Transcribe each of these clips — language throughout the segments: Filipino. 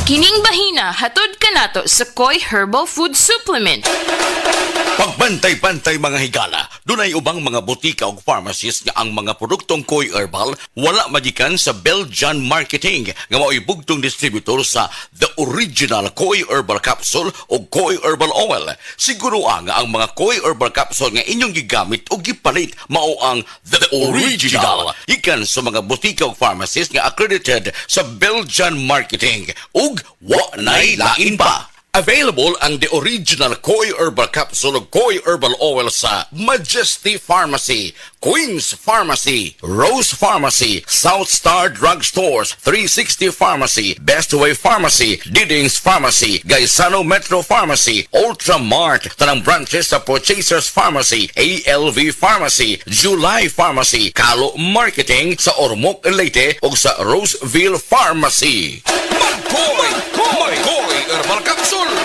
Kining bahina hatod kanato sa Koi Herbal Food Supplement. Pagbantay-bantay mga higala, dunay ubang mga butika o pharmacies nga ang mga produktong Koi Herbal wala magikan sa Belgian Marketing nga mao'y bugtong distributor sa The Original Koi Herbal Capsule o Koi Herbal Oil. Siguro nga ang mga Koi Herbal Capsule nga inyong gigamit o gipalit mao ang The Original. Ikan sa mga butika o pharmacies nga accredited sa Belgian Marketing ug wa nay lain pa. Available ang The Original Koi Herbal Capsule o Koi Herbal Oil sa Majesty Pharmacy, Queen's Pharmacy, Rose Pharmacy, South Star Drug Stores, 360 Pharmacy, Best Way Pharmacy, Didings Pharmacy, Gaisano Metro Pharmacy, Ultramart, tanang branches sa Purchasers Pharmacy, ALV Pharmacy, July Pharmacy, Kalo Marketing sa Ormoc Leyte o sa Roseville Pharmacy. Mag-Koi Herbal Capsule!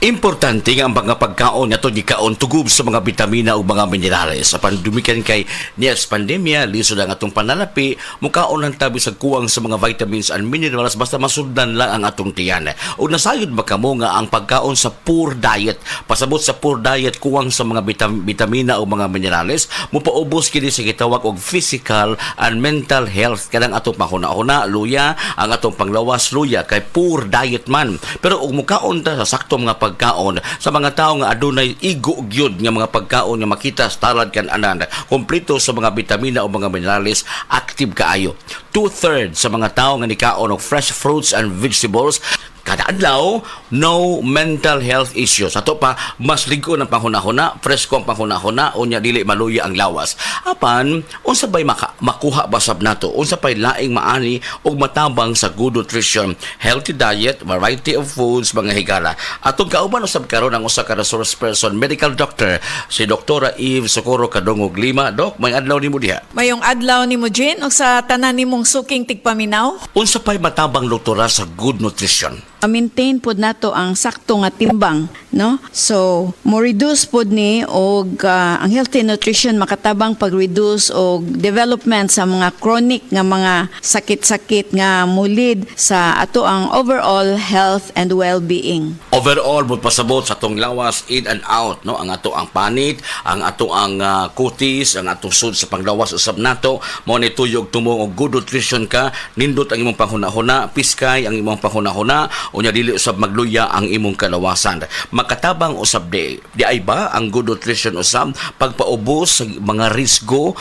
Importante nga ang mga pagkaon nga to gikaon tugub sa mga bitamina o mga minerales. Sa pandumikan kay niyas pandemya, lisod ang atong panalapi, mukaon lang tabi sa kuwang sa mga vitamins and minerals basta masundan lang ang atong tiyan. O nasayod ba kamo nga ang pagkaon sa poor diet, pasabot sa poor diet kuwang sa mga bitamina o mga minerales, mupaubos kini sa gitawag og physical and mental health. Kanang atong panghuna-huna, luya, ang atong panglawas, luya, kay poor diet man. Pero og mukaon ta sa sakto mga pagkaon sa mga tao nga adunay igo gyud nga mga pagkaon nga makita sa talad kan anan kompleto sa mga bitamina o mga minerales, active kaayo. 2/3 sa mga tao nga nikaon og fresh fruits and vegetables kada adlaw, no mental health issues. Ato pa, mas ligo ng panghuna-huna, fresko ang panghuna-huna, unya dili maluya ang lawas. Apan, unsa bay makuha basab nato? Unsa pay laing maani og matabang sa good nutrition, healthy diet, variety of foods, mga higala. Atong kauban usab karon ang usa ka resource person, medical doctor, si Dr. Eve Socorro Kadungog Lima. Dok, may adlaw nimo diha. Mayong adlaw ni mo, Jane, o sa tanan nimong suking tigpaminaw? Unsa pay matabang doktora sa good nutrition? Maintain pod nato ang sakto nga timbang, no? So, mo reduce pod ni og ang healthy nutrition makatabang pag-reduce og development sa mga chronic nga mga sakit-sakit nga mulid sa ato ang overall health and well-being. Overall, pasabot sa atong lawas in and out, no? Ang ato ang panit, ang ato ang kutis, ang atong sud sa panglawas usab nato, mo ni tuyog tumong og good nutrition ka, nindot ang imong panghuna-huna, piskay ang imong panghuna-huna, unya dili usab magluya ang imong kalawasan. Makatabang usab di ay ba ang good nutrition usab pagpaubos sa mga risgo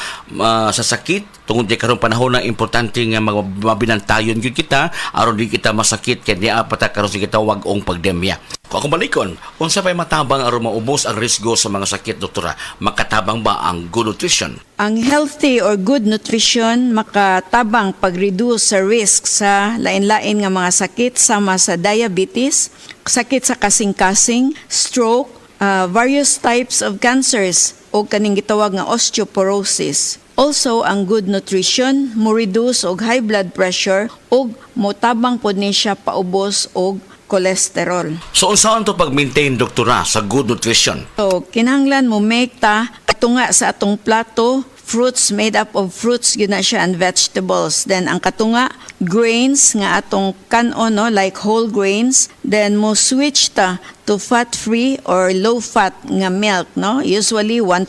sa sakit tungod kay karong panahon na importante nga mabinantayon gyud kita aron di kita masakit kay niya pata karon sa gitawag og pandemya. Kung balikon, unsa pay matabang aron maubos ang risgo sa mga sakit, doktora? Makatabang ba ang good nutrition? Ang healthy or good nutrition makatabang pag-reduce sa risk sa lain-lain nga mga sakit sama sa diabetes, sakit sa kasing-kasing, stroke, various types of cancers o kaning gitawag nga osteoporosis. Also, ang good nutrition mo reduce og high blood pressure ug motabang pod ni siya paubos og cholesterol. So, unsaon to pag-maintain, doktora, sa good nutrition? So, kinahanglan mo make ta katunga sa atong plato, fruits made up of fruits yun na siya and vegetables. Then, ang katunga, grains nga atong kanon, no, like whole grains. Then, mo switch ta to fat-free or low-fat nga milk, no? Usually 1%.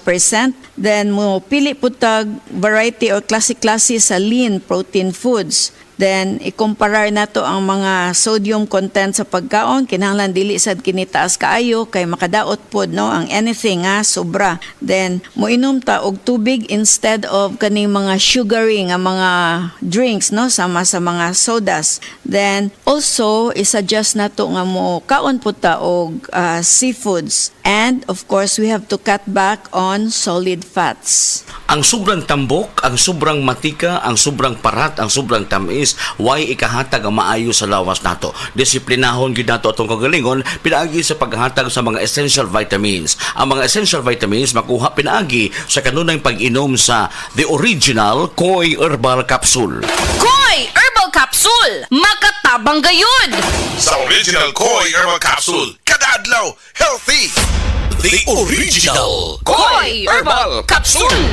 Then, mo pili po tag variety or klase-klase sa lean protein foods. Then, ikumparar nato ang mga sodium content sa pagkaon. Kinahanglan dili sad kinitaas kaayo kay makadaot pod, no, ang anything nga sobra. Then, moinom ta og tubig instead of kaning mga sugary nga mga drinks, no, sama sa mga sodas. Then, also i-suggest nato nga mo kaon pod ta og seafoods. And, of course, we have to cut back on solid fats. Ang sobrang tambok, ang sobrang matika, ang sobrang parat, ang sobrang tamis, why ikahatag ang maayo sa lawas nato. Disiplinahon gyud nato atong kagalingon pinaagi sa paghatag sa mga essential vitamins. Ang mga essential vitamins makuha pinaagi sa kanunay pag-inom sa The Original Koi Herbal Capsule. Koi Herbal Capsule! Makatabang gayud! Sa Original Koi Herbal Capsule, kada adlaw, healthy! The Original Koi Herbal Capsule!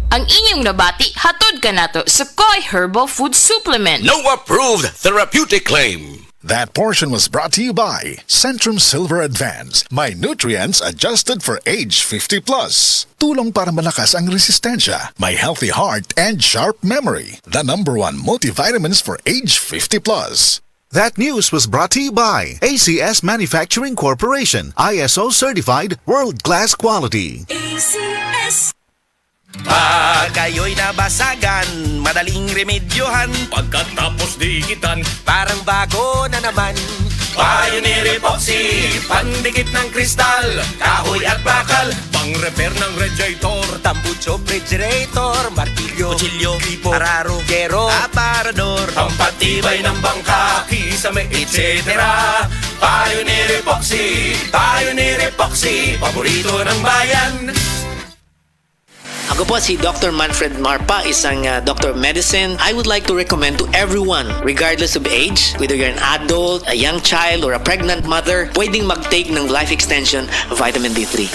Ang inyong nabati, hatod ka nato sa Koi Herbal Food Supplement. No approved therapeutic claim. That portion was brought to you by Centrum Silver Advance. My nutrients adjusted for age 50 plus. Tulong para malakas ang resistensya. My healthy heart and sharp memory. The #1 multivitamins for age 50 plus. That news was brought to you by ACS Manufacturing Corporation, ISO certified world-class quality. Pag kayo'y nabasagan, madaling remedyohan. Pagkatapos dikitan, Parang bago na naman. Pioneer Epoxy, pandikit ng kristal, kahoy at bakal, pang-repair ng radiator, Tambucho, refrigerator, martilyo, kutsilyo, tipo, araro, gero, aparador. pampatibay ng bangka, kisame, etc. Pioneer Epoxy, paborito ng bayan. Ako po si Dr. Manfred Marpa, isang Dr. of Medicine. I would like to recommend to everyone, regardless of age, whether you're an adult, a young child, or a pregnant mother, pwedeng mag-take ng Life Extension Vitamin D3.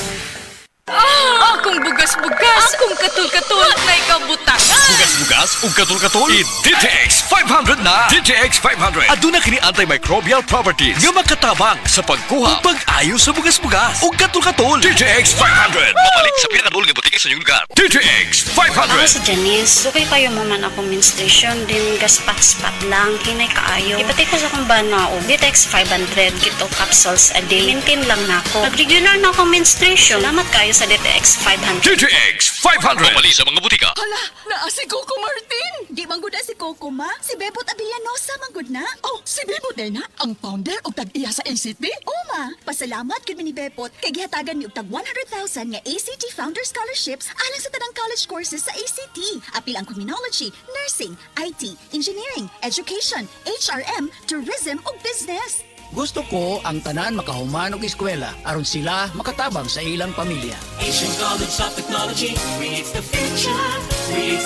Akong bugas-bugas, akong katul-katul, na ikaw butangan. Bugas-bugas ug katul-katul, DTX 500 na. DTX 500 aduna kini antimicrobial properties nga makatabang sa pagkuha ug pag-ayo sa bugas-bugas ug katul-katul. DTX 500 mabalik sa pinakadul nga butika sa inyong lugar. DTX Ako 500. si Janice. Sukay kayo mo man akong menstruation, din gaspat-spat lang, hinay kaayo. Ipatay ko sa akong banao. Ditex 500, kito capsules a day. Maintain lang na ako. Pag-regular na akong menstruation, salamat kayo sa Ditex 500. DTX 500 mabalik sa mga butika. Hala, naa si Coco Martin. Di manggod na si Coco, ma. Si Bebot Avillanosa manggod na. Oh, si Bebot na na, ang founder o tag-iya sa ACT. Oo, ma. Pasalamat kami ni Bebot kay gihatagan ni og tag 100,000 nga ACT Founder Scholarships alang sa tanang college courses sa ACT. Apil ang criminology, nursing, IT, engineering, education, HRM, tourism ug business. Gusto ko ang tanan makahuman og eskwela aron sila makatabang sa ilang pamilya. Asian College of Technology creates the future today.